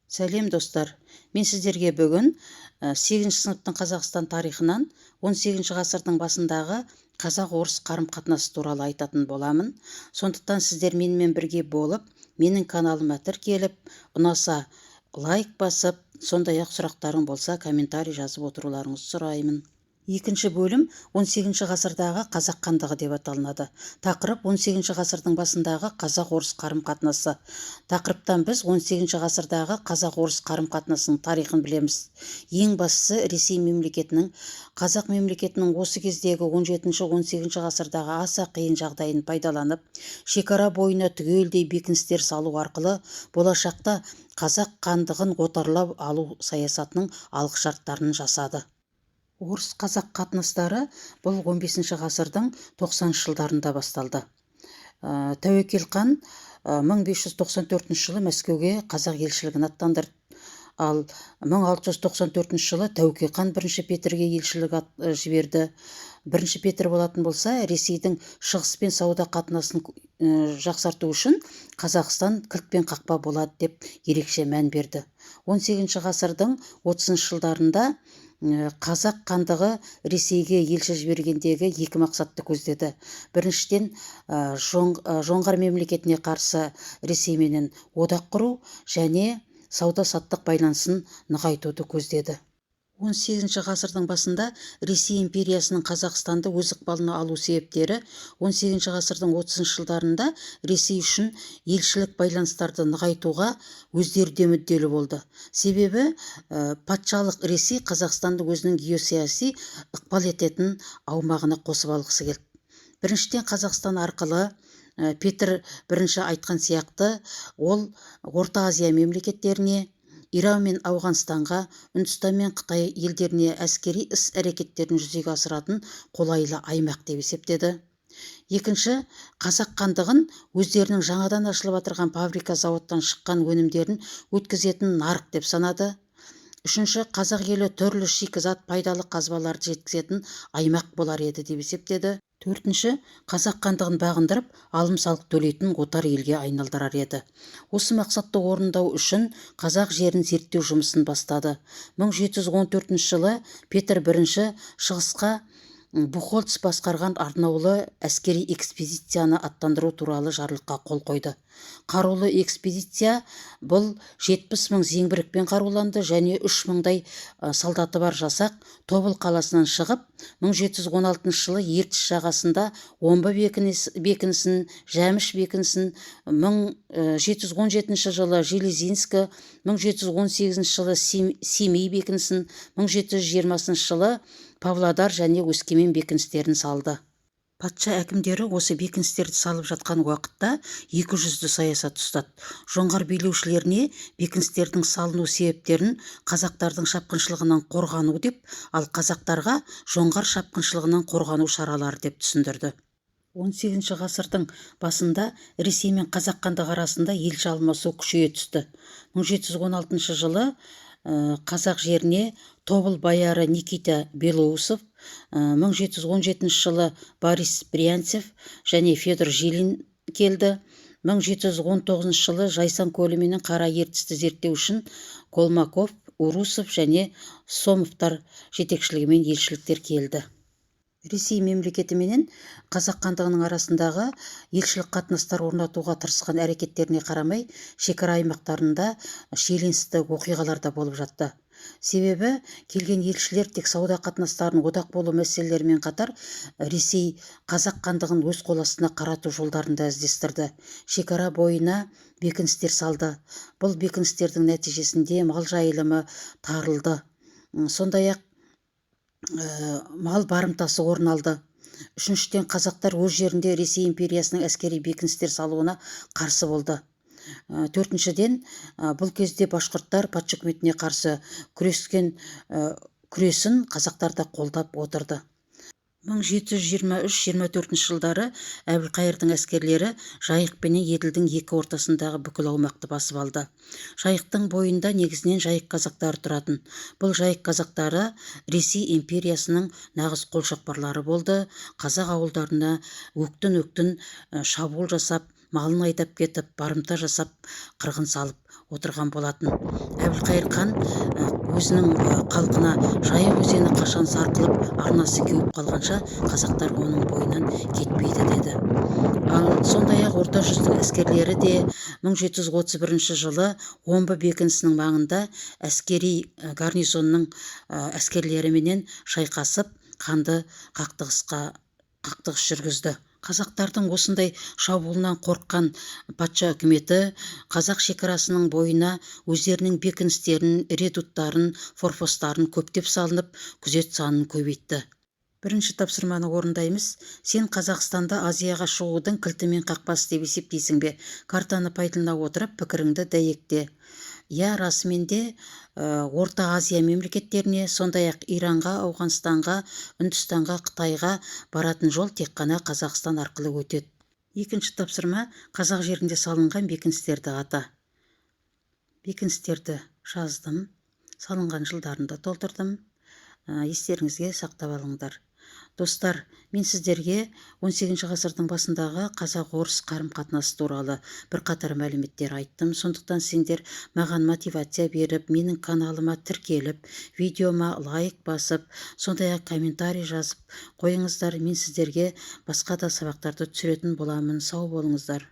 Сәлем достар, мен сіздерге бүгін 8 сыныптың Қазақстан тарихынан 18 ғасырдың басындағы қазақ-орыс қарым-қатынасы туралы айтатын боламын. Сондықтан сіздер менімен бірге болып, менің каналыма тіркеліп, ұнаса лайк басып, сондай-ақ сұрақтарың болса комментарий жазып отыруларыңызды сұраймын. Екінші бөлім 18 ғасырдағы қазақ хандығы деп аталынады. Тақырып 18 ғасырдың басындағы қазақ-орыс қарым-қатынасы. Тақырыптан біз 18 ғасырдағы қазақ-орыс қарым-қатынасының тарихын білеміз. Ең бастысы Ресей мемлекетінің қазақ мемлекетінің осы кездегі 17-18 ғасырдағы аса қиын жағдайын пайдаланып, шекара бойына түгелдей бекіністер салу арқылы болашақта қазақ хандығын отарлап алу саясатының алғышарттарын жасады. Орыс-қазақ қатынастары бұл 15 ғасырдың 90 жылдарында басталды. Тәуекел хан 1594 жылы Мәскеуге қазақ елшілігін аттандырды. Ал 1694 жылы Тәуке хан бірінші Петрге елшілік жіберді. Бірінші Петр болатын болса, Ресейдің шығыспен сауда қатынасын жақсарту үшін Қазақстан кілтпен қақпа болады деп ерекше мән берді. 18 ғасырдың 30 жылдарында қазақ хандығы Ресейге елші жібергендегі екі мақсатты көздеді. Біріншіден, жоңғар мемлекетіне қарсы Ресейменен одақ құру және сауда-саттық байланысын нығайтуды көздеді. 18 ғасырдың басында Ресей империясының Қазақстанды өз ықпалына алу себептері 18 ғасырдың 30 жылдарында Ресей үшін елшілік байланыстарды нығайтуға өздері де мүдделі болды. Себебі патшалық Ресей Қазақстанды өзінің геосаяси ықпал ететін аумағына қосып алғысы келді. Біріншіден, Қазақстан арқылы Петр бірінші айтқан сияқты, ол Орта Азия мемлекеттеріне, Иран мен Ауғанстанға, Үндістан мен Қытай елдеріне әскери іс-әрекеттерін жүзеге асыратын қолайлы аймақ деп есептеді. Екінші, қазақ хандығын өздерінің жаңадан ашылып отырған фабрика зауыттан шыққан өнімдерін өткізетін нарық деп санады. Үшінші, қазақ елі түрлі шикізат пайдалы қазбаларды жеткізетін аймақ болар еді деп есептеді. Төртінші, қазақ хандығын бағындырып, алым-салық төлейтін отар елге айналдырар еді. Осы мақсатты орындау үшін қазақ жерін зерттеу жұмысын бастады. 1714 жылы Петр бірінші шығысқа Бухгольц басқарған арнаулы әскери экспедицияны аттандыру туралы жарлыққа қол қойды. Қарулы экспедиция бұл 70 мың зеңбірекпен қаруланды және 3 мыңдай солдаты бар жасақ Тобыл қаласынан шығып, 1716 жылы Ертіс жағасында Омбы бекінісін, Жәміш бекінісін, 1717 жылы Железинскі, 1718 жылы Семей бекінісін, 1720 жылы Павлодар және Өскемен бекіністерін салды. Патша әкімдері осы бекіністерді салып жатқан уақытта 200-ді саясат ұстады. Жоңғар билеушілеріне бекіністердің салыну себептерін қазақтардың шапқыншылығынан қорғану деп, ал қазақтарға жоңғар шапқыншылығынан қорғану шаралары деп түсіндірді. 18 ғасырдың басында Ресей мен қазақ хандығы арасында елші алмасу күшейе түсті. 1716 жылы қазақ жеріне Тобыл баяры Никита Белоусов, 1717 жылы Борис Брянцев және Федор Жилин келді. 1719 жылы Жайсан көлі мен Қара ертісті зерттеу үшін Колмаков, Урусов және Сомовтар жетекшілігімен елшіліктер келді. Ресей мемлекеті менен қазақ хандығының арасындағы елшілік қатынастар орнатуға тырысқан әрекеттеріне қарамай, шекара аймақтарында шиеленісті оқиғалар да болып жатты. Себебі келген елшілер тек сауда қатынастарын одақ болу мәселелерімен қатар Ресей қазақ хандығын өз қол астына қарату жолдарын да іздестірді. Шекара бойына бекіністер салды. Бұл бекіністердің нәтижесінде мал жайылымы тарылды. Сондай-ақ мал барымтасы орын алды. Үшіншіден, қазақтар өз жерінде Ресей империясының әскери бекіністер салуына қарсы болды. Төртіншіден, бұл кезде башқұрттар патша үкіметіне қарсы күресін қазақтар да қолдап отырды. 1723-24 жылдары Әбілқайырдың әскерлері Жайық пен Еділдің екі ортасындағы бүкіл аумақты басып алды. Жайықтың бойында негізінен жайық қазақтары тұратын. Бұл жайық қазақтары Ресей империясының нағыз қолшоқпарлары болды. Қазақ ауылдарына өктін шабуыл жасап, малын айдап кетіп, барымта жасап, қырғын салып отырған болатын. Әбілқайыр хан өзінің халқына Жайық өзені қашан сарқылып, арнасы кеуіп қалғанша қазақтар оның бойынан кетпейді деді. Ал сондай-ақ орта жүздің әскерлері де 1731 жылы омбы бекінісінің маңында әскери гарнизонның әскерлеріменен шайқасып, ханды қақтығыс жүргізді. Қазақтардың осындай шабуылынан қорыққан патша үкіметі қазақ шекарасының бойына өздерінің бекіністерін, редуттарын, форпосттарын көптеп салынып, күзет санын көбейтті. Бірінші тапсырманы орындаймыз. Сен Қазақстанда Азияға шығудың кілтімен қақпасы деп есептейсің бе? Картаны пайдалана отырып пікіріңді дәйекте. Я, расымен де Орта Азия мемлекеттеріне, сондай-ақ Иранға, Ауғанстанға, Үндістанға, Қытайға баратын жол тек қана Қазақстан арқылы өтеді. Екінші тапсырма: қазақ жерінде салынған бекіністерді ата. Бекіністерді жаздым, салынған жылдарын да толтырдым. Естеріңізге сақтап алыңдар. Достар, мен сіздерге 18 ғасырдың басындағы қазақ-орыс қарым-қатынасы туралы бірқатар мәліметтер айттым. Сондықтан сендер маған мотивация беріп, менің каналыма тіркеліп, видеома лайк басып, сондай-ақ комментарий жазып қойыңыздар. Мен сіздерге басқа да сабақтарды түсіретін боламын. Сау болыңыздар.